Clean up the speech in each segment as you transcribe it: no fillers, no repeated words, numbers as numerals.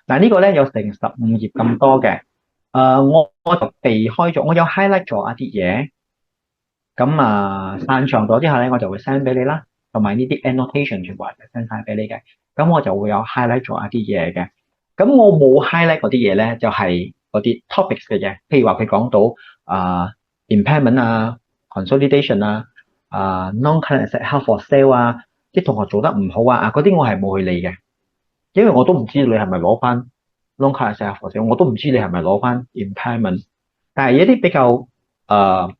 嗱呢個咧有成15頁咁多嘅。我就避開咗，我有 highlight 咗一啲嘢。咁散場咗之後咧，我就會 send 俾你啦，同埋呢啲 annotation 全部係 send 晒俾你嘅。咁我就會有 highlight 咗一啲嘢嘅。咁我冇 highlight 嗰啲嘢咧，就係嗰啲 topics 嘅嘢，譬如話佢講到impairment consolidation non-current asset held for sale 啲同學做得唔好嗰啲我係冇去理嘅，因為我都唔知你係咪攞翻 non-current asset held for sale，我都唔知你係咪攞翻 impairment。但係一啲比較誒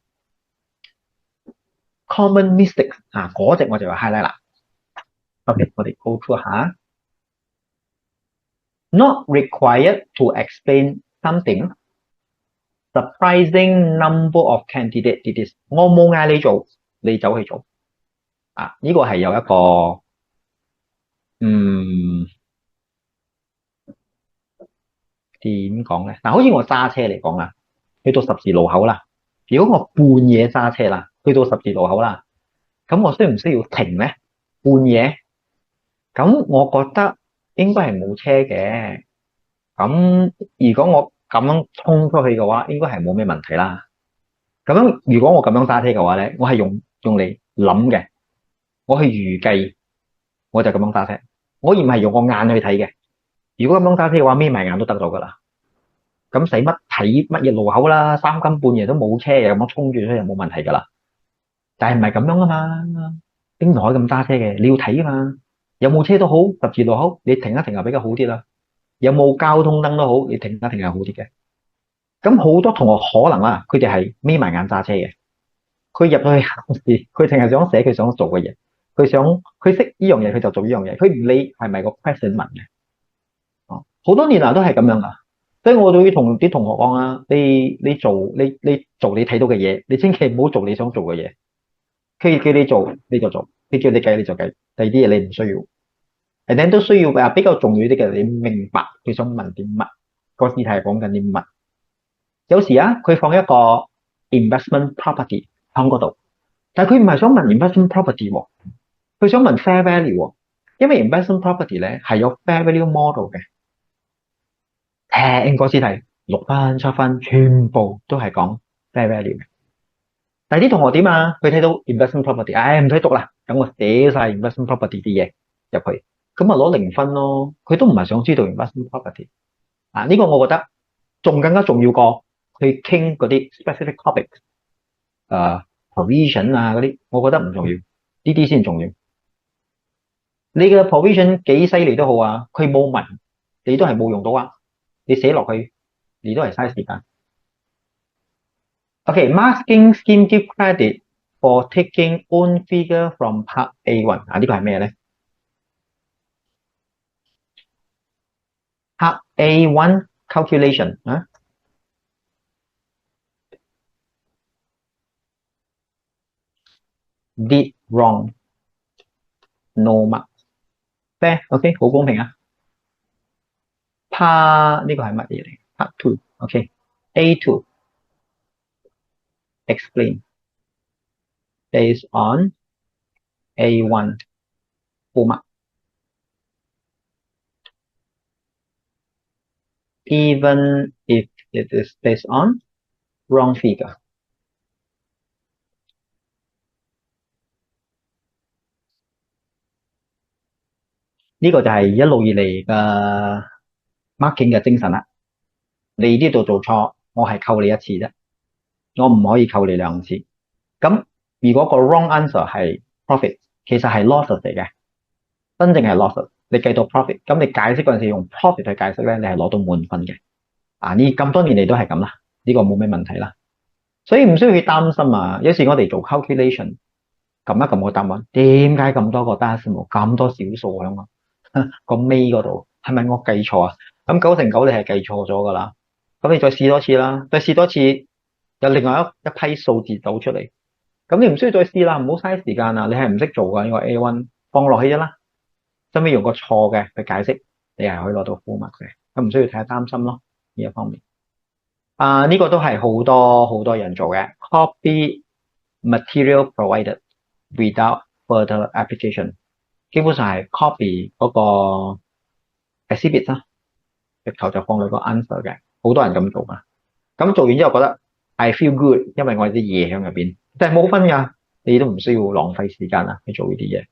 common mistakes 嗰隻我就有 highlight 啦。OK，我哋 go through 下。Not required to explain something. Surprising number of candidate did this。我冇嗌你做，你走去做呢個係有一個點講咧？嗱，好似我揸車嚟講去到十字路口啦。如果我半夜揸車啦，去到十字路口啦，咁我需唔需要停咧？半夜咁，我覺得應該係冇車嘅。咁如果我咁樣衝出去嘅話，應該係冇咩問題啦。咁樣如果我咁樣揸車嘅話咧，我係用嚟諗嘅，我去預計，我就咁樣揸車，我而唔係用個眼去睇嘅。如果咁樣揸車嘅話，眯埋眼都得到噶啦。咁使乜睇乜嘢路口啦？三更半夜都冇車，又咁樣衝住出去又冇問題噶啦。但係唔係咁樣啊嘛？邊度可以咁揸車嘅？你要睇啊嘛。有冇車都好，十字路口你停一停就比較好啲啦。有冇交通燈都好，你停一停係好啲嘅。咁好多同學可能佢哋係眯埋眼揸車嘅。佢入去考試，佢淨係想寫佢想做嘅嘢，佢識呢樣嘢佢就做呢樣嘢，佢唔理係咪個 question 問嘅。好多年來都係咁樣噶，所以我都要同啲同學講你做你睇到嘅嘢，你千祈唔好做你想做嘅嘢。佢叫你做你就做，佢叫你計你就計，第二啲嘢你唔需要。誒，你都需要比較重要啲嘅，你明白佢想問啲乜，個試題係講緊啲乜。有時佢放一個 investment property 喺嗰度，但係佢唔係想問 investment property 喎，佢想問 fair value 喎，因為 investment property 咧係有 fair value model 嘅。聽個試題6分7分，全部都係講 fair value 嘅。但係啲同學點佢睇到 investment property，唔使讀啦，等我寫晒 investment property 啲嘢入去，咁攞0分咯。佢都唔係想知道 investment property。呢個我覺得仲更加重要過去傾嗰啲 specific topics，provision 嗰啲，我覺得唔重要，呢啲先重要。你嘅 provision 幾犀利都好佢冇問，你都係冇用到你寫落去，你都係嘥時間。OK，masking scheme give credit for taking own figure from part A1。呢個係咩咧？Part A1 calculation did wrong no mark fair。OK， 好公平Part 呢個係乜嘢嚟？Part two。OK，A2 explain based on A1 full mark even if it is based on wrong figure。呢個就係一路以嚟嘅 marking 嘅精神啦。你呢度做錯，我係扣你一次啫，我唔可以扣你兩次。咁如果個 wrong answer 係 profit，其實係 losses 嚟嘅，真正係 losses。你計到 profit，咁你解釋嗰陣時用 profit 去解釋咧，你係攞到滿分嘅。呢咁多年嚟都係咁啦，呢個冇咩問題啦。所以唔需要去擔心有時我哋做 calculation，撳一撳個答案，點解咁多個 decimal 咁多小數響個尾嗰度？係咪我計錯咁9成9你係計錯咗噶啦。咁你再試多次啦，再試多次，有另外一批數字走出嚟。咁你唔需要再試啦，唔好嘥時間啦。你係唔識做噶呢個 A1，放落去啫啦。甚至用個錯嘅去解釋，你係可以攞到 full mark 嘅。咁唔需要太擔心咯，呢一方面。呢個都係好多好多人做嘅。Copy material provided without further application，基本上係 copy 嗰個 exhibit 直頭就放咗個 answer 嘅，好多人咁做啊。咁做完之後覺得 I feel good，因為我有啲嘢喺入邊，但係冇分㗎，你都唔需要浪費時間啊去做呢啲嘢。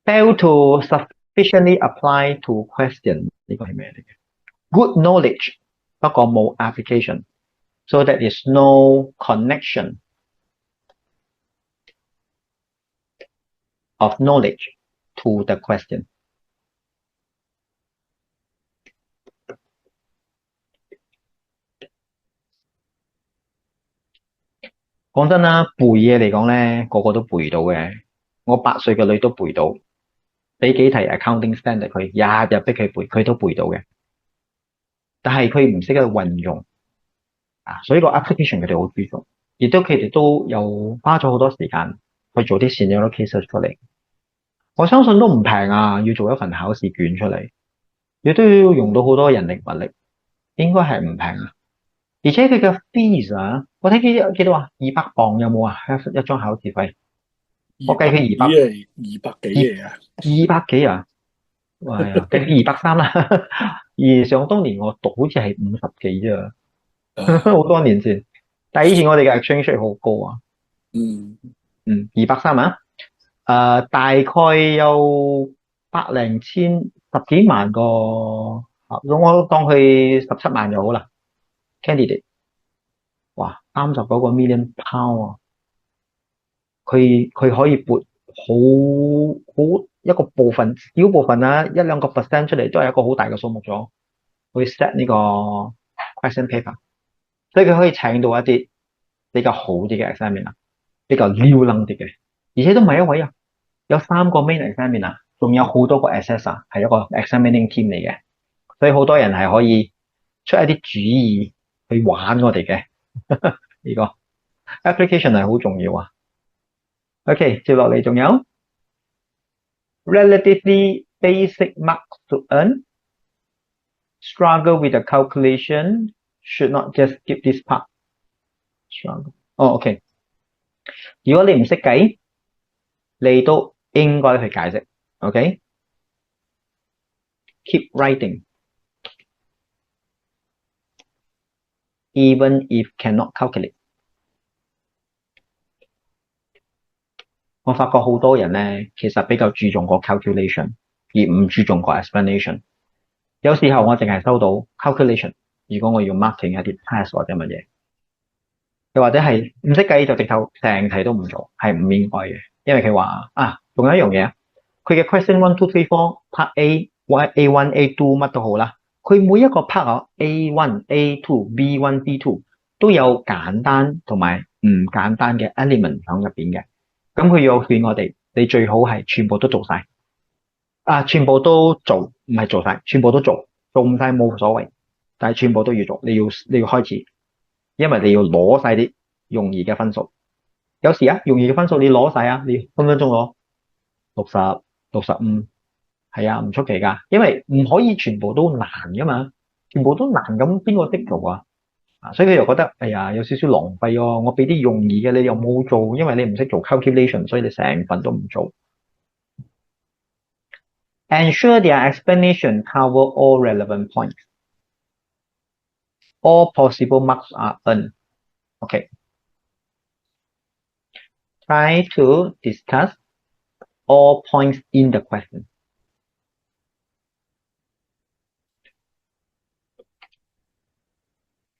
Fail to sufficiently apply to question 呢個係咩嚟嘅？Good knowledge 不過冇 application，so that is no connection of knowledge to the question。講真啦，背嘢嚟講咧，個個都背到嘅。我8歲嘅女都背到，俾幾題 accounting standard 佢，日日逼佢背，佢都背到嘅。但係佢唔識得運用啊，所以個 application 佢哋好注重，亦都佢哋都有花咗好多時間去做啲 scenario cases 出嚟。我相信都唔平啊，要做一份考試卷出嚟，亦都要用到好多人力物力，應該係唔平啊。而且佢嘅 fees 啊，我睇幾多啊？200磅有冇啊？一張考試費，我計佢200幾嚟啊！200幾啊？係啊，計佢230啦。而想當年我讀好似係50幾啫，好多年前。但係以前我哋嘅 exchange rate 好高啊。230啊。大概有百零千十幾萬個，我當佢17萬就好啦。candidate， 哇，39個 million pound 啊！佢可以撥好一個部分，小部分啊，1-2% 出嚟都係一個好大嘅數目咗，去 set 呢個 question paper， 所以佢可以請到一啲比較好啲嘅 examiner， 比較溜楞啲嘅，而且都唔係一位啊，有3個 main examiner， 仲有好多個 assessor， 係一個 examining team 嚟嘅，所以好多人係可以出一啲主意去玩我哋嘅呢個 application 係好重要啊。OK， 接落嚟仲有 relatively basic marks to earn. Struggle with the calculation. Should not just skip this part. Struggle. OK。如果你唔識計，你都應該去解釋。OK。Keep writing. Even if cannot calculate。我發覺好多人咧，其實比較注重個 calculation， 而唔注重個 explanation。有時候我淨係收到 calculation， 如果我要 marking 一啲 task 或者乜嘢，又或者係唔識計就直頭成題都唔做，係唔應該嘅。因為佢話啊，仲有一樣嘢啊，佢嘅 question 1 2 3 4 part A、A1、A2 乜都好啦，佢每一個 part 啊 A1、A2、B1、B2 都有簡單同埋唔簡單嘅 element 喺入邊嘅。咁佢要勸我哋，你最好係全部都做晒，全部都做，唔係做晒，全部都做，做唔晒冇所謂，但係全部都要做，你要開始，因為你要攞晒啲容易嘅分數。有時容易嘅分數你攞晒你分分鐘攞60、65，係唔出奇噶，因為唔可以全部都難噶嘛，全部都難咁邊個識做啊？所以佢又覺得，哎呀，有少少浪費喎。我俾啲容易嘅，你又冇做，因為你唔識做 calculation， 所以你成份都唔做。Ensure their explanation cover all relevant points. All possible marks are earned. Okay. Try to discuss all points in the question.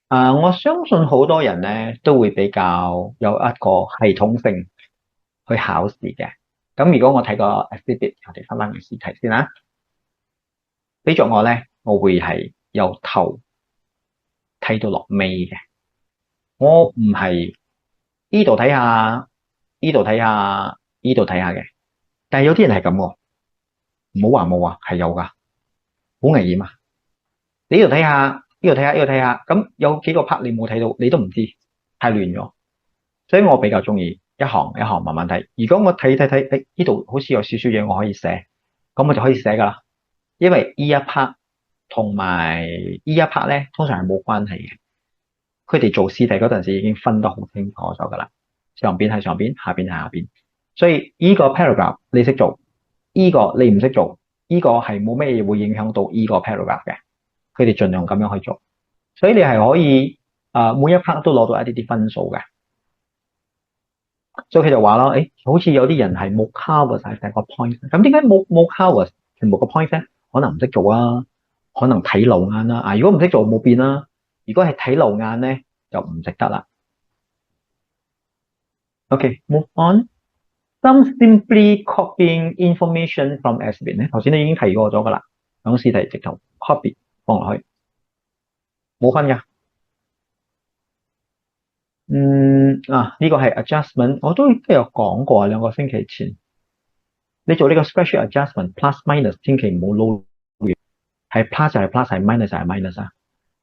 我相信好多人咧都會比較有一個系統性去考試嘅。咁如果我睇個 exhibit， 我哋翻返個試題先啦。俾咗我咧，我會係由頭睇到落尾嘅。我唔係呢度睇下，呢度睇下，呢度睇下嘅。但係有啲人係咁喎，唔好話冇啊，係有㗎，好危險啊！你呢度睇下，呢度睇下，呢度睇下，咁有幾個 part 你冇睇到，你都唔知，太亂咗。所以我比較中意一行一行慢慢睇。如果我睇，呢度好似有少少嘢我可以寫，咁我就可以寫㗎啦。因為呢一 part 同埋呢一 part 咧，通常係冇關係嘅。佢哋做試題嗰陣時已經分得好清楚咗㗎啦。上邊係上邊，下邊係下邊。所以呢個 paragraph 你識做，呢個你唔識做，呢個係冇咩嘢會影響到呢個 paragraph 嘅。佢哋盡量咁樣去做，所以你係可以每一 part 都攞到一啲分數嘅。所以佢就話啦，好似有啲人係冇 cover 晒成個 point，咁點解冇 cover 全部個 point 咧？可能唔識做啊，可能睇漏眼啦。如果唔識做冇變啦，如果係睇漏眼咧就唔值得啦。OK，move on。Some simply copying information from exhibit 咧，頭先都已經提過咗噶啦，響試題直頭 copy 放落去，冇分噶。呢個係 adjustment，我都有講過2個星期前。你做呢個 spreadsheet adjustment plus minus，千祈唔好撈亂，係 plus 就係 plus，係 minus 就係 minus 啊。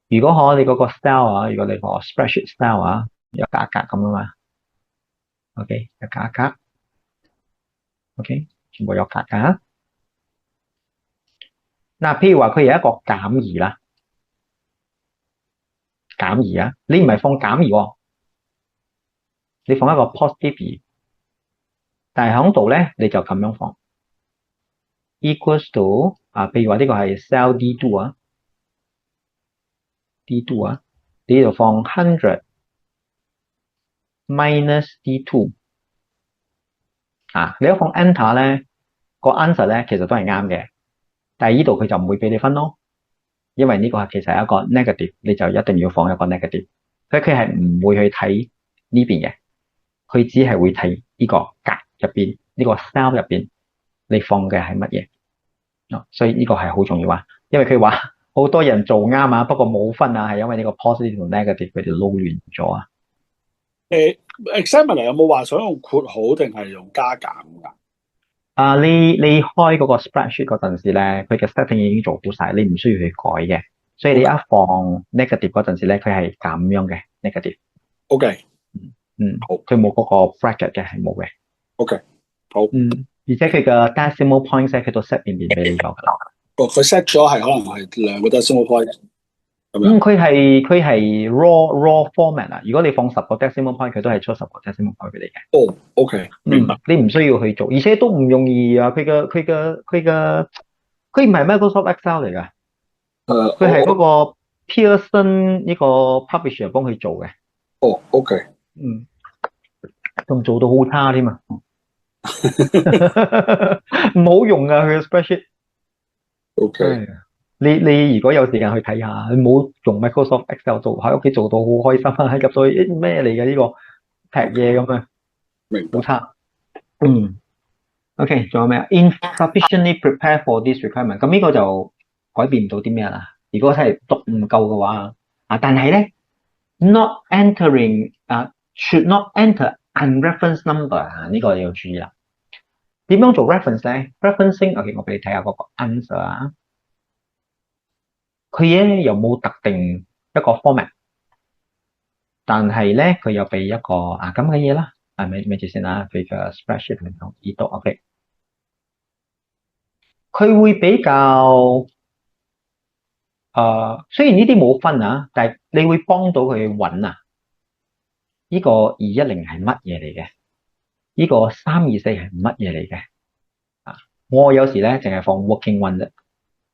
如果你嗰個 style 如果你個 spreadsheet style 有價格咁啊嘛。OK， 有價格。OK， 全部有價格。嗱，譬如話佢有一個減2啦，減2你唔係放減2喎，你放一個 positive 2，但係喺度咧你就咁樣放 equals to 譬如話呢個係 cell D2 D2 你呢度放100 minus D2 你一放 enter 咧個 answer 咧其實都係啱嘅，但係呢度佢就唔會俾你分咯，因為呢個其實係一個 negative， 你就一定要放一個 negative， 所以佢係唔會去睇呢邊嘅，佢只係會睇呢個格入邊呢個 cell 入邊你放嘅係乜嘢。所以呢個係好重要啊，因為佢話好多人做啱不過冇分係因為呢個 positive 同 negative 佢哋撈亂咗啊。examiner 有冇話想用括號定係用加減噶？你開嗰個 spreadsheet 嗰陣時咧，佢嘅 setting 已經做好晒，你唔需要去改嘅。所以你一放 negative 嗰陣時咧，佢係咁樣嘅 negative。OK。好，佢冇嗰個 bracket 嘅，係冇嘅。OK。好。而且佢嘅 decimal points 佢都 set 入面俾你咗噶啦。佢 set 咗係可能係2個 decimal point。佢係 raw format 如果你放10個 decimal point，佢都係出10個 decimal point 俾你嘅。OK， 明白。你唔需要去做，而且都唔容易啊！佢唔係 Microsoft Excel 嚟噶，佢係嗰個 Pearson 呢個 publisher 幫佢做嘅。OK。仲做到好差添啊！唔好用啊，佢嘅 spreadsheet。OK。你如果有時間去睇下，你唔好用 Microsoft Excel 做，喺屋企做到好開心啊！入到去咩嚟嘅呢個劈嘢咁啊，好差。OK， 仲有咩啊 ？Insufficiently prepared for this requirement， 咁呢個就改變唔到啲咩啦。如果真係讀唔夠嘅話但係咧 ，not entering should not enter unreferenced number 呢個你要注意啦。點樣做 reference 咧 ？referencing，OK， 我俾你睇下嗰個 answer 佢咧又冇特定一個 format， 但係咧佢又俾一個咁嘅嘢啦。咪住先啦，佢嘅 spreadsheet 同呢度 OK。佢會比較雖然呢啲冇分但係你會幫到佢揾呢個210係乜嘢嚟嘅？呢個324係乜嘢嚟嘅？我有時咧淨係放 working one 啫，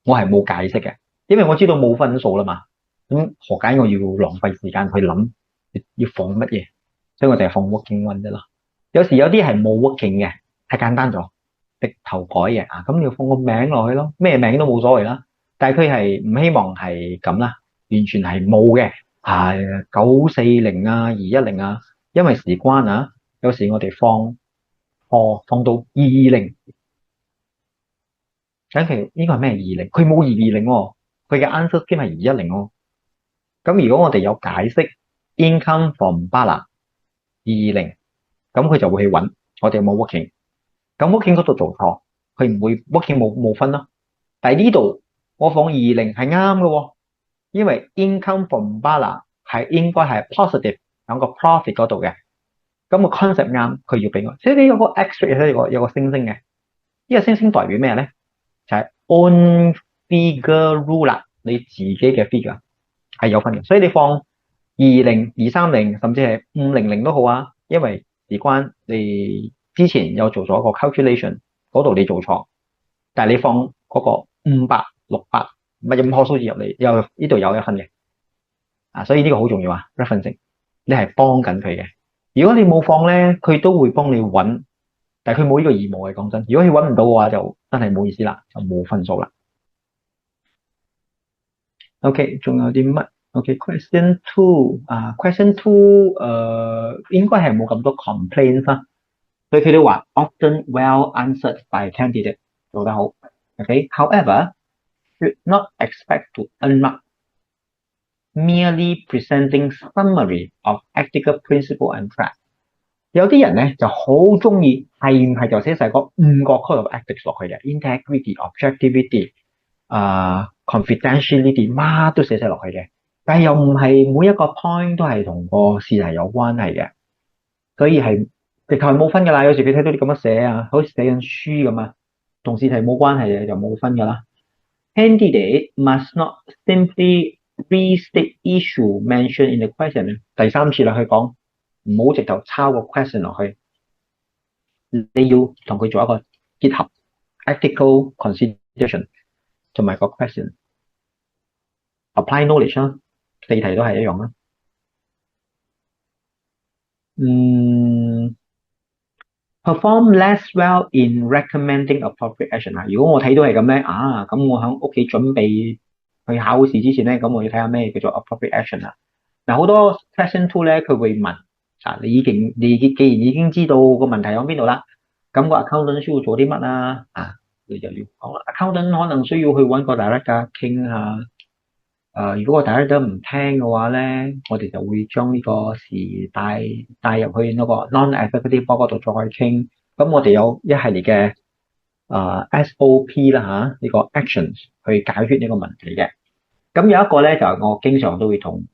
我係冇解釋嘅，因為我知道冇分數啦嘛。咁何解我要浪費時間去諗要放乜嘢？所以我淨係放 working one 啫咯。有時有啲係冇 working 嘅，太簡單咗，直頭改嘅咁你要放個名落去咯，咩名都冇所謂啦。但係佢係唔希望係咁啦，完全係冇嘅，940210因為時關有時我哋放到220，咁其實呢個係咩220？佢冇220喎，佢嘅 answer scheme 係210喎。咁如果我哋有解釋 income from Bala 220，咁佢就會去揾我哋有冇 working。咁 working 嗰度做錯，佢唔會 working 冇分咯。但係呢度我放220係啱嘅喎，因為 income from Bala 係應該係 positive 喺個 profit 嗰度嘅。咁個 concept 啱，佢要俾我。所以你有個 extra 有個星星嘅，呢個星星代表咩咧？就係 own figure rule 啦，你自己嘅 figure 係有分嘅。所以你放20230甚至係500都好因為事關你之前有做咗個 calculation 嗰度你做錯，但係你放嗰個500、600唔係任何數字入嚟，呢度有一分嘅。所以呢個好重要啊 ，referencing， 你係幫緊佢嘅。如果你冇放咧，佢都會幫你揾，但係佢冇呢個義務嘅，講真。如果佢揾唔到嘅話，就真係冇意思啦，就冇分數啦。OK， 仲有啲乜 ？OK，question two question two 應該係冇咁多 complaints 啦。所以佢哋話 often well answered by candidate 做得好。OK，however should not expect to earn mark merely presenting summary of ethical principle and track。有啲人咧就好中意係唔係就寫晒嗰5個 code of ethics 落去嘅 ，integrity、objectivity、confidentiality 乜都寫晒落去嘅，但係又唔係每一個 point 都係同個試題有關係嘅，所以係直頭係冇分噶啦。有時佢睇到你咁樣寫啊，好似寫緊書咁啊，同試題冇關係嘅就冇分噶啦。Candidate must not simply restate issue mentioned in the question。第3次啦，佢講唔好直頭抄個 question 落去，你要同佢做一個結合 ethical consideration 同埋個 question apply knowledge 啦，4題都係一樣啦。perform less well in recommending appropriate action 如果我睇到係咁咧咁我喺屋企準備去考試之前咧，咁我要睇下咩叫做 appropriate action 好多 question two 咧，佢會問你既然已經知道個問題喺邊度啦，咁個 accountant 需要做啲乜你就要講啦。accountant 可能需要去揾個 director 傾下。如果個 director 唔聽嘅話咧，我哋就會將呢個事帶入去嗰個 non-executive board 嗰度再傾。咁我哋有一系列嘅SOP 啦呢個 actions 去解決呢個問題嘅。咁有一個咧就係我經常都會同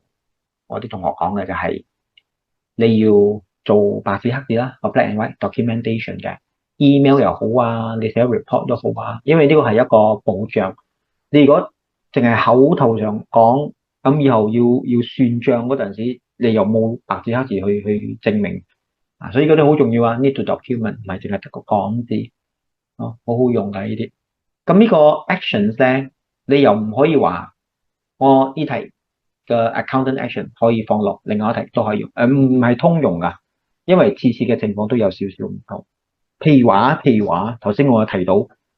我啲同學講嘅，就係你要做白紙黑字啦，個 black and white documentation 嘅 email 又好你寫 report 都好因為呢個係一個保障。你如果淨係口頭上講，咁以後要算賬嗰陣時，你又冇白紙黑字去證明所以嗰啲好重要need to document， 唔係淨係得個講字好好用㗎呢啲。咁呢個 actions 咧，你又唔可以話我呢題嘅 accountant action 可以放落另外一題都可以用，唔係通用㗎，因為次次嘅情況都有少少唔同。譬如話頭先我提到，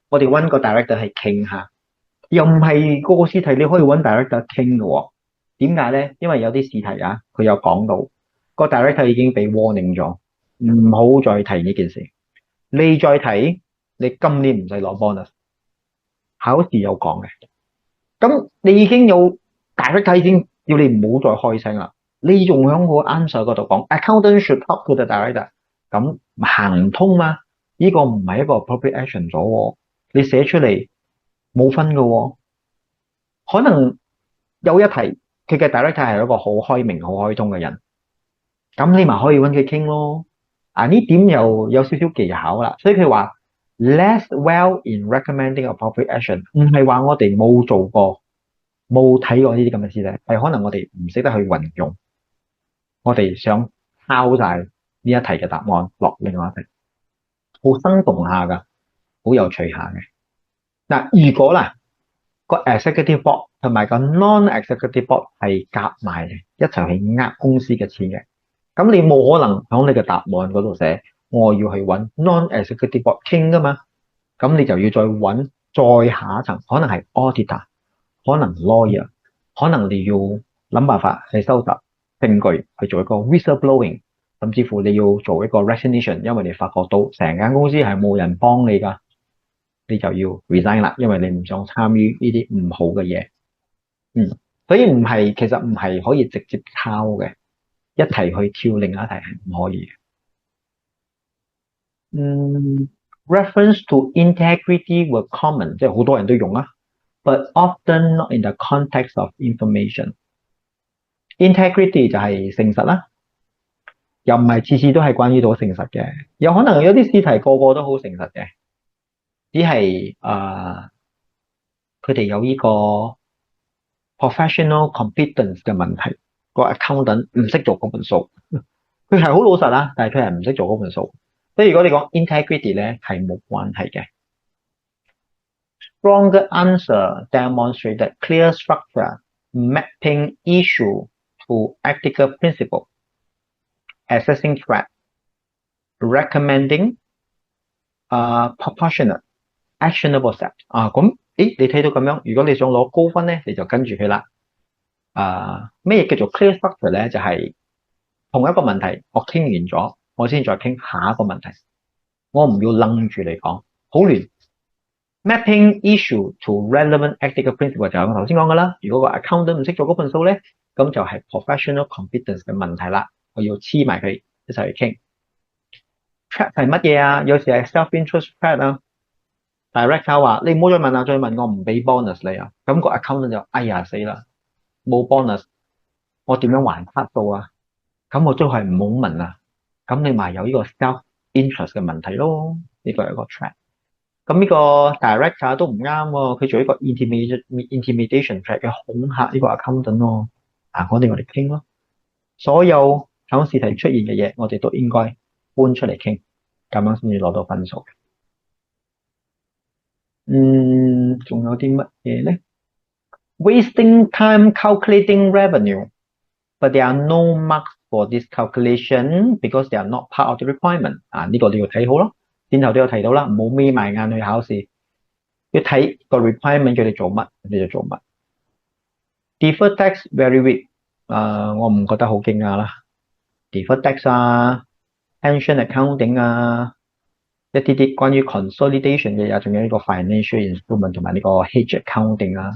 我哋揾個 director 係傾下。又唔係個個試題你可以揾 director 傾嘅點解咧？因為有啲試題佢有講到個 director 已經俾 warning 咗，唔好再提呢件事。你再提，你今年唔使攞 bonus。考試有講嘅，咁你已經有 director 已經要你唔好再開聲啦。你仲響個 answer 嗰度講 accountant should talk to the director， 咁行唔通嘛？呢個唔係一個 appropriate action 咗，你寫出嚟冇分㗎可能有一題佢嘅 director 係一個好開明、好開通嘅人，咁你咪可以揾佢傾咯。呢點又有少少技巧啦，所以佢話 less well in recommending appropriate action， 唔係話我哋冇做過、冇睇過呢啲咁嘅事咧，係可能我哋唔識得去運用，我哋想抄晒呢一題嘅答案落另外一題，好生動下㗎，好有趣下嘅。如果個 executive board 同埋個 non-executive board 係夾埋嘅，一齊去呃公司嘅錢嘅，咁你冇可能喺你嘅答案嗰度寫我要去揾 non-executive board 傾㗎嘛，咁你就要再揾再下一層，可能係 auditor， 可能 lawyer， 可能你要諗辦法去收集證據去做一個 whistleblowing， 甚至乎你要做一個 resignation， 因為你發覺到成間公司係冇人幫你㗎。你就要 resign 啦，因為你唔想參與呢啲唔好嘅嘢。所以其實唔係可以直接抄嘅，一題去跳另一題係唔可以嘅。Reference to integrity were common， 即係好多人都用but often not in the context of information。Integrity 就係誠實啦，又唔係次次都係關於到誠實嘅，有可能有啲試題個個都好誠實嘅。只係佢哋有呢個 professional competence 嘅問題，個 accountant 唔識做嗰盤數，佢係好老實但係佢係唔識做嗰盤數。所以如果你講 integrity 咧係冇關係嘅。stronger answer demonstrated clear structure, mapping issue to ethical principle, assessing threat, recommending proportionate actionable steps 咁你睇到咁樣，如果你想攞高分咧，你就跟住佢啦。咩叫做 clear structure 咧？就係同一個問題，我傾完咗，我先再傾下一個問題，我唔要愣住嚟講，好亂。Mapping issue to relevant ethical principle 就係我頭先講噶啦。如果個 accountant 唔識做嗰份數咧，咁就係 professional competence 嘅問題啦。我要黐埋佢一齊去傾。Trap 係乜嘢啊？有時係 self-interest trap 啊。Director 話你唔好再問啦，再問我唔俾 bonus 你啊。咁個 accountant 就哎呀死啦，冇 bonus，我點樣還卡數啊？咁我都係唔好問啦。咁你咪有呢個 self-interest 嘅問題咯。呢個係一個 trap。咁呢個 director 都唔啱喎，佢做一個 intimidation trap 嘅恐嚇呢個 accountant 咯。我哋傾咯。所有響試題出現嘅嘢，我哋都應該搬出嚟傾，咁樣先至攞到分數。仲有啲乜嘢咧 ？Wasting time calculating revenue, but there are no marks for this calculation because they are not part of the requirement。呢個你要睇好咯，先頭都有提到啦，唔好眯埋眼去考試，要睇個 requirement 叫你做乜，你就做乜。Deferred tax very weak，我唔覺得好驚訝啦。Deferred tax pension accounting一啲關於 consolidation 嘅嘢，仲有呢個 financial instrument 同埋呢個 hedge accounting 呢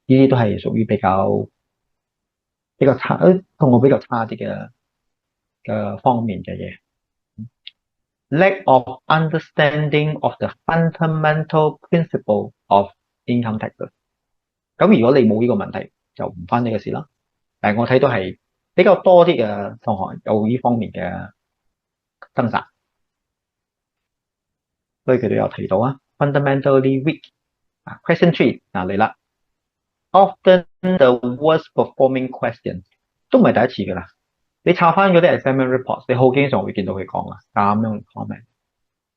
啲都係屬於比較差，同我比較差啲嘅方面嘅嘢。Lack of understanding of the fundamental principle of income taxes。咁如果你冇呢個問題，就唔關你嘅事啦。但係我睇到係比較多啲嘅同學有呢方面嘅掙扎。所以佢都有提到fundamentally weak。Question 3嚟啦。Often the worst performing question 都唔係第一次㗎啦。你抄翻嗰啲 assignment reports， 你好經常會見到佢講咁樣 comment。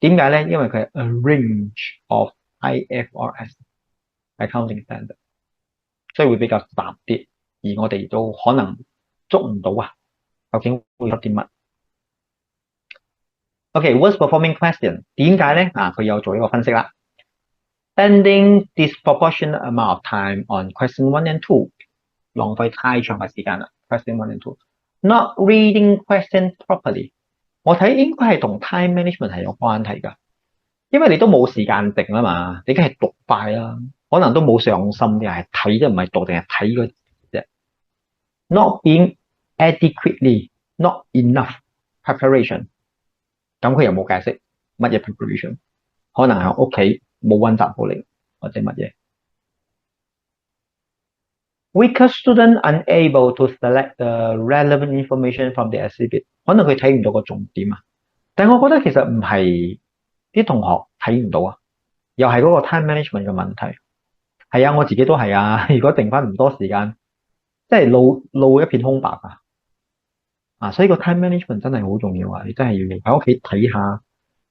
點解咧？因為佢係 a range of IFRS accounting standard， 所以會比較雜啲，而我哋都可能捉唔到究竟會有啲乜。worst performing question 點解咧？佢有做一個分析啦。Spending disproportionate amount of time on question 1 and 2， 浪費太長嘅時間啦。question 1 and 2， not reading question properly， 我睇應該係同 time management 係有關係㗎，因為你都冇時間定啦嘛，你梗係讀快啦，可能都冇上心嘅，係睇都唔係讀定係睇嗰啫。Not being adequately not enough preparation。咁佢又冇解釋乜嘢 preparation， 可能喺屋企冇溫習好嚟，或者乜嘢。Weaker student unable to select the relevant information from the exhibit， 可能佢睇唔到個重點但係我覺得其實唔係啲同學睇唔到又係嗰個 time management 嘅問題。係我自己都係如果剩翻唔多時間，即係腦一片空白所以個 time management 真係好重要你真係要喺屋企睇下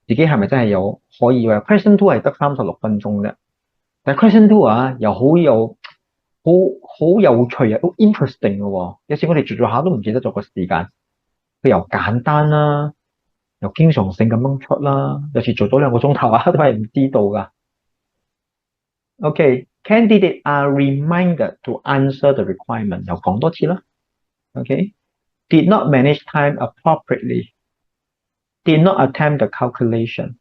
自己係咪真係有可以嘅。Question 2係得36分鐘啫，但係 Question 2又好有趣好 interesting 嘅有時我哋做下都唔記得咗個時間，佢又簡單啦，又經常性咁樣出啦，有時做咗2個鐘頭都係唔知道㗎。Candidates are reminded to answer the requirement， 又講多次啦。Did not manage time appropriately, did not attempt the calculation,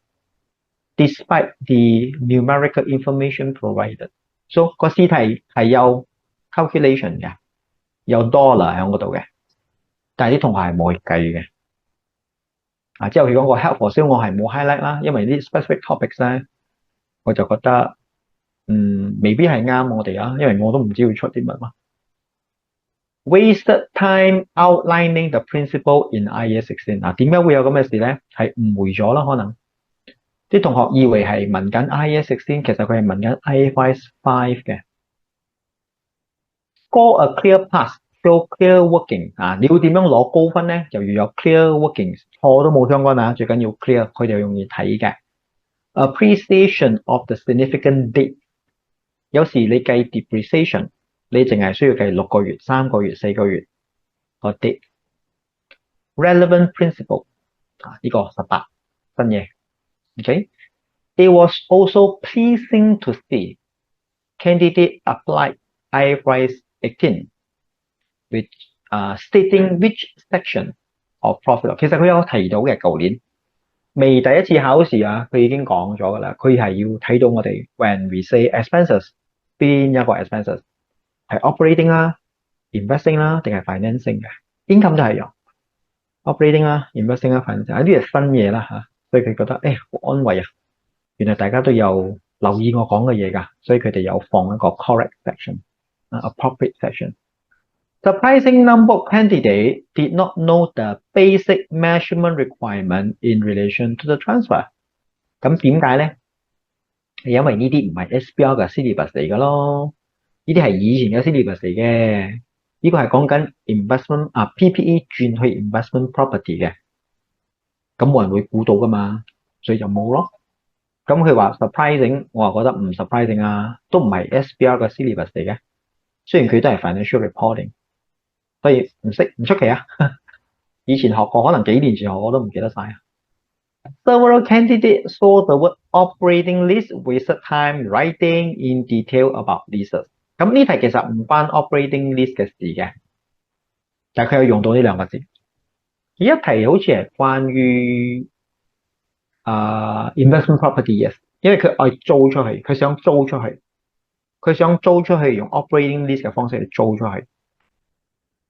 despite the numerical information provided. So 個試題係有 calculation 嘅，有 dollar 喺嗰度嘅，但係啲同學係冇去計嘅。之後佢講個 help for sale 我係冇 highlight 啦，因為啲 specific topics 咧，我就覺得未必係啱我哋因為我都唔知會出啲乜嘛。Wasted time outlining the principle in IAS 16。點解會有咁嘅事咧？係誤會咗啦，可能啲同學以為係問緊 IAS 16，其實佢係問緊 IFRS 5嘅。Score a clear pass, show clear working。你要點樣攞高分咧？就要有 clear working， 錯都冇相干最緊要 clear， 佢哋容易睇嘅。Appreciation of the significant date，有時你計 depreciation，你淨係需要計6個月、3個月、4個月嗰啲 relevant principle 呢個18新嘢。Okay? It was also pleasing to see candidate applied IFRS 18, which stating which section of profit。其實佢有提到嘅，舊年未第一次考試啊，佢已經講咗㗎啦。佢係要睇到我哋 when we say expenses 邊一個 expenses 係 operating 啦、investing 啦，定係 financing 嘅 income 就係用 operating 啦、investing 啦、financing 呢啲係新嘢啦嚇，所以佢覺得好安慰啊！原來大家都有留意我講嘅嘢㗎，所以佢哋有放一個 correct section、appropriate section。Surprising number of candidates did not know the basic measurement requirement in relation to the transfer。咁點解咧？係因為呢啲唔係 SBL 嘅 syllabus 嚟㗎咯，呢啲係以前嘅 syllabus 嚟嘅。呢個係講緊 investment PPE 轉去 investment property 嘅，咁冇人會估到㗎嘛，所以就冇咯。咁佢話 surprising， 我話覺得唔 surprising 啊，都唔係 SBL 嘅 syllabus 嚟嘅。雖然佢都係 financial reporting， 所以唔出奇啊。以前學過，可能幾年前學我都唔記得晒。Several candidates saw the word operating lease wasted time writing in detail about leases。咁呢題其實唔關 operating lease 嘅事嘅，但係佢有用到呢兩個字。呢一題好似係關於investment property yes， 因為佢愛租出去，佢想租出去，用 operating lease 嘅方式去租出去。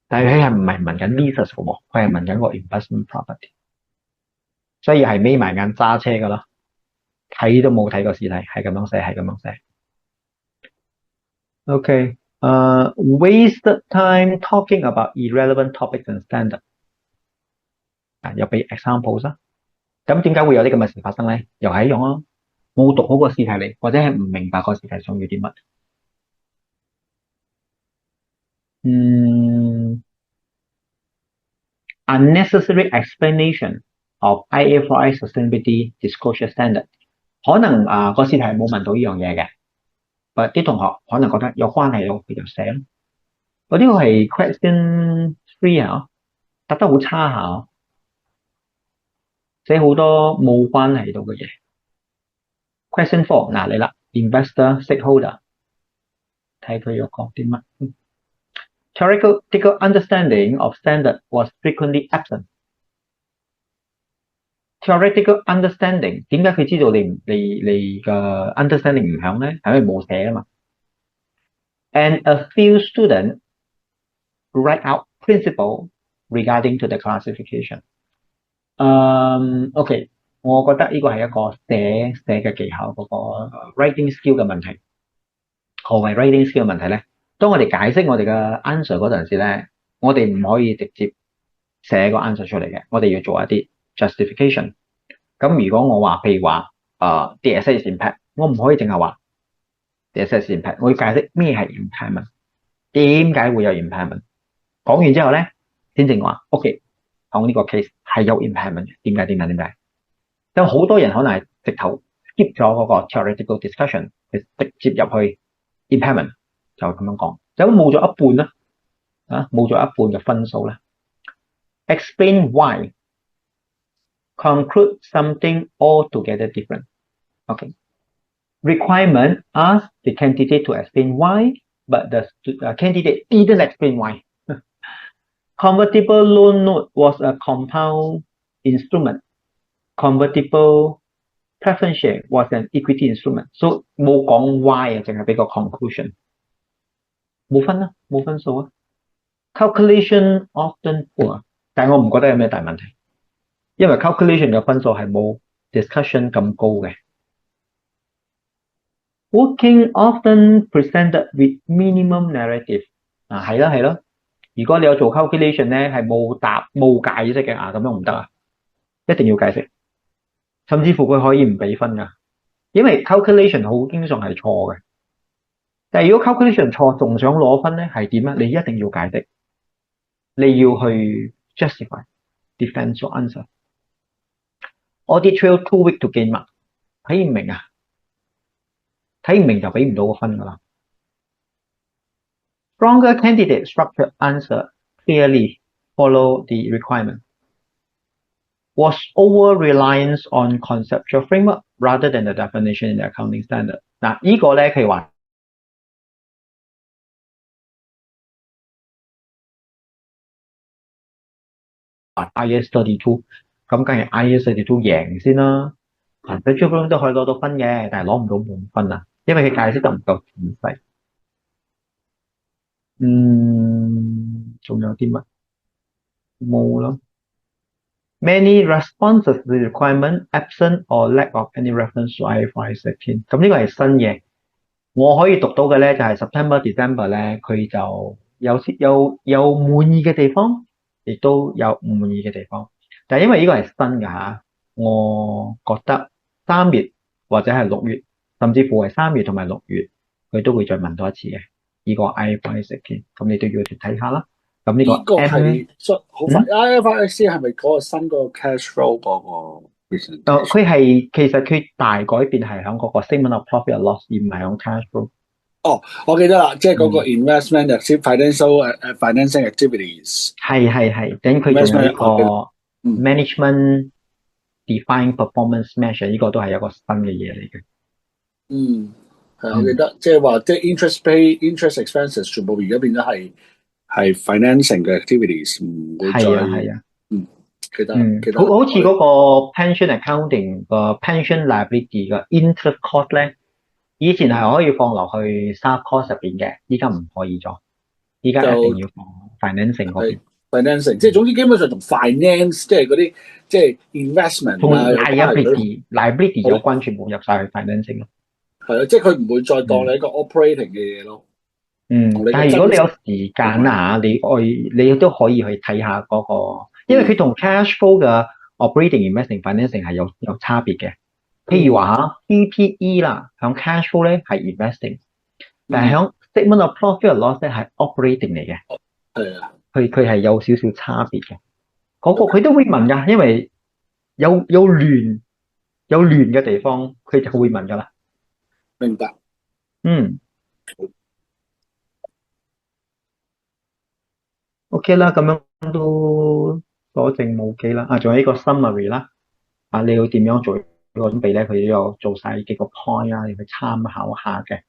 但係佢係唔係問緊 leases 嘅喎，佢係問緊個 investment property， 所以係眯埋眼揸車㗎啦，睇都冇睇過試題，係咁樣寫。Okay， wasted time talking about irrelevant topics and standard。有俾 examples 啊。咁點解會有啲咁嘅事發生咧？又係一樣咯，冇讀好個試題嚟，或者係唔明白個試題想要啲乜。Unnecessary explanation of IFRS Sustainability Disclosure Standard。可能個試題冇問到呢樣嘢嘅，但啲同學可能覺得有關係咯，佢就寫咯。我呢個係 question 3啊，答得好差下，寫好多冇關係到嘅嘢。Question 4嚟啦 ，investor stakeholder， 睇佢要講啲乜。Theoretical understanding of standard was frequently absent。Theoretical understanding 點解佢知道你嘅 understanding 唔響咧？係因為冇寫啊嘛。And a few students write out principle regarding to the classification。OK， 我覺得呢個係一個寫嘅技巧嗰個 writing skill 嘅問題。何謂 writing skill 嘅問題咧？當我哋解釋我哋嘅 answer 嗰陣時咧，我哋唔可以直接寫個 answer 出嚟嘅，我哋要做一啲 justification。咁如果我話譬如話the asset is impaired， 我唔可以淨係話 the asset is impaired， 我要解釋咩係 impairment， 點解會有 impairment。講完之後咧，先正話 OK， 講呢個 case 係有 impairment 嘅，點解？因為好多人可能係直頭 skip 咗嗰個 theoretical discussion， 直接入去 impairment， 就咁樣講，就冇咗一半啦，冇咗一半嘅分數啦。Explain why。Conclude something altogether different. Okay. Requirement asks the candidate to explain why, but the candidate didn't explain why. Convertible loan note was a compound instrument. Convertible preference share was an equity instrument. So 冇講 why 淨係俾個 conclusion。冇分啦，冇分數啊。Calculation often poor， 但係我唔覺得有咩大問題。因為 calculation 嘅分數係冇 discussion 咁高嘅。Working often presented with minimum narrative。係咯，如果你有做 calculation 咧，係冇解釋嘅咁樣唔得啊，一定要解釋。甚至乎佢可以唔俾分㗎，因為 calculation 好經常係錯嘅。但係如果 calculation 錯仲想攞分咧，係點啊？你一定要解釋，你要去 justify、defend your answer。Audit trail too weak to gain mark， 睇唔明啊？睇唔明就俾唔到個分㗎啦。Stronger candidate structured answer clearly follow the requirement. Was over reliance on conceptual framework rather than the definition in the accounting standard. 嗱，呢個咧佢話IS32，咁梗係 IS32贏先啦。conceptual framework 都可以攞到分嘅，但係攞唔到滿分啊，因為佢解釋得唔夠仔細。仲有啲乜？冇啦。Many responses to the requirement absent or lack of any reference to IFRS 16。咁呢個係新嘅，我可以讀到嘅咧就係 September、December 咧，佢就有滿意嘅地方，亦都有唔滿意嘅地方。但係因為呢個係新嘅嚇，我覺得3月或者係6月，甚至乎係3月同埋6月，佢都會再問多一次嘅。呢個 IFRS 16，咁你都要睇下啦。咁呢個係好快 IFRS 係咪嗰個新嗰個 cash flow 嗰個 presentation？ 佢係其實佢大改變係喺嗰個 statement of profit or loss， 而唔係喺 cash flow。我記得啦，即係嗰個 investment financing activities。係，等佢仲有一個 management defined performance measure， 呢個都係一個新嘅嘢嚟嘅。係我記得，即係話即係 interest expenses 全部而家變咗係 financing 嘅 activities， 唔會再係啊，記得好似嗰個 pension accounting 個 pension liability 嘅 interest cost 咧，以前係可以放落去 sub cost 入邊嘅，依家唔可以咗，依家一定要放 financing 嗰邊。financing 即係總之基本上同 finance 即係嗰啲即係 investment 同 liability 有關，全部入晒去 financing 咯。係啊，即係佢唔會再當你一個 operating 嘅嘢咯。但係如果你有時間啊，你都可以去睇下嗰個，因為佢同 cash flow 嘅 operating investing financing 係有差別嘅。譬如話PPE 啦，響 cash flow 咧係 investing， 但係響 statement of profit or loss 咧係 operating 嚟嘅。係啊，佢係有少少差別嘅。嗰個佢都會問㗎，因為有亂嘅地方，佢就會問㗎啦。明白。OK 啦，咁樣都所剩無幾啦。仲有呢個 summary 啦。你要點樣做個準備咧？佢都有做晒幾個 point 啊，你去參考下嘅。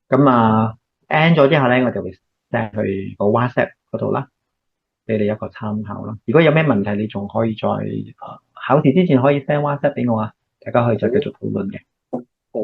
咁end 咗之後咧，我就會 send 去個 WhatsApp 嗰度啦，俾你一個參考啦。如果有咩問題，你仲可以再考試之前可以 send WhatsApp 俾我啊，大家可以再繼續討論嘅。好。